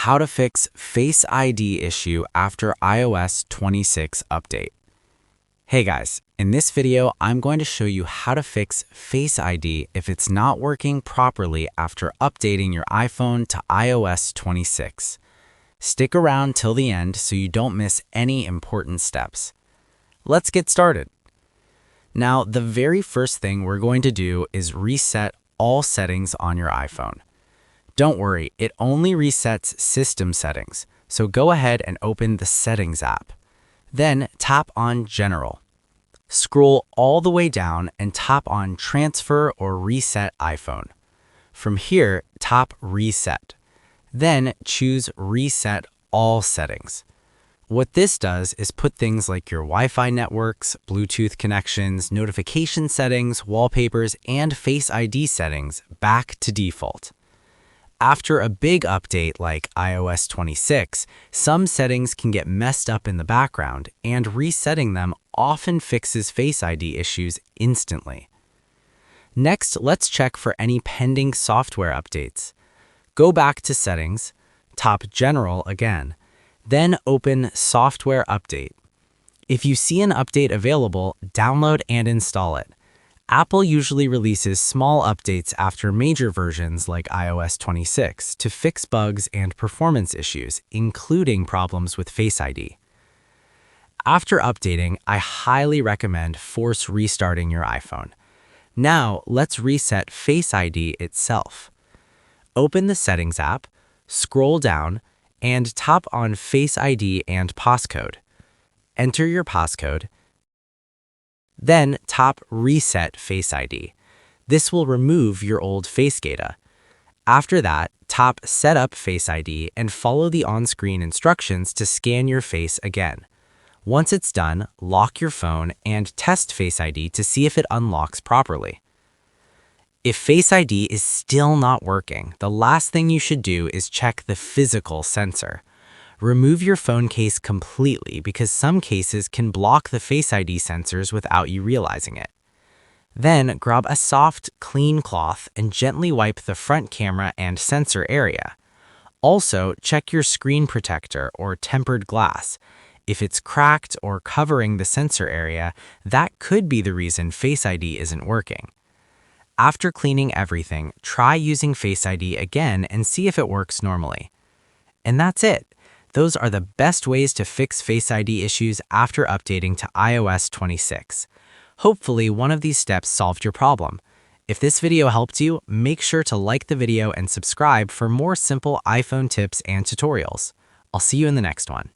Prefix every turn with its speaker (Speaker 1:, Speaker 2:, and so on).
Speaker 1: how to fix Face ID issue after iOS 26 update. Hey guys, in this video, I'm going to show you how to fix Face ID if it's not working properly after updating your iPhone to iOS 26. Stick around till the end so you don't miss any important steps. Let's get started. Now, the very first thing we're going to do is reset all settings on your iPhone. Don't worry, it only resets system settings, so go ahead and open the Settings app. Then tap on General. Scroll all the way down and tap on Transfer or Reset iPhone. From here, tap Reset. Then choose Reset All Settings. What this does is put things like your Wi-Fi networks, Bluetooth connections, notification settings, wallpapers, and Face ID settings back to default. After a big update like iOS 26, some settings can get messed up in the background, and resetting them often fixes Face ID issues instantly. Next, let's check for any pending software updates. Go back to Settings, tap General again, then open Software Update. If you see an update available, download and install it. Apple usually releases small updates after major versions like iOS 26 to fix bugs and performance issues, including problems with Face ID. After updating, I highly recommend force restarting your iPhone. Now, let's reset Face ID itself. Open the Settings app, scroll down, and tap on Face ID and passcode. Enter your passcode. Then tap Reset Face ID. This will remove your old face data. After that, tap Set up Face ID and follow the on-screen instructions to scan your face again. Once it's done, lock your phone and test Face ID to see if it unlocks properly. If Face ID is still not working, the last thing you should do is check the physical sensor. Remove your phone case completely because some cases can block the Face ID sensors without you realizing it. Then grab a soft, clean cloth and gently wipe the front camera and sensor area. Also, check your screen protector or tempered glass. If it's cracked or covering the sensor area, that could be the reason Face ID isn't working. After cleaning everything, try using Face ID again and see if it works normally. And that's it. Those are the best ways to fix Face ID issues after updating to iOS 26. Hopefully, one of these steps solved your problem. If this video helped you, make sure to like the video and subscribe for more simple iPhone tips and tutorials. I'll see you in the next one.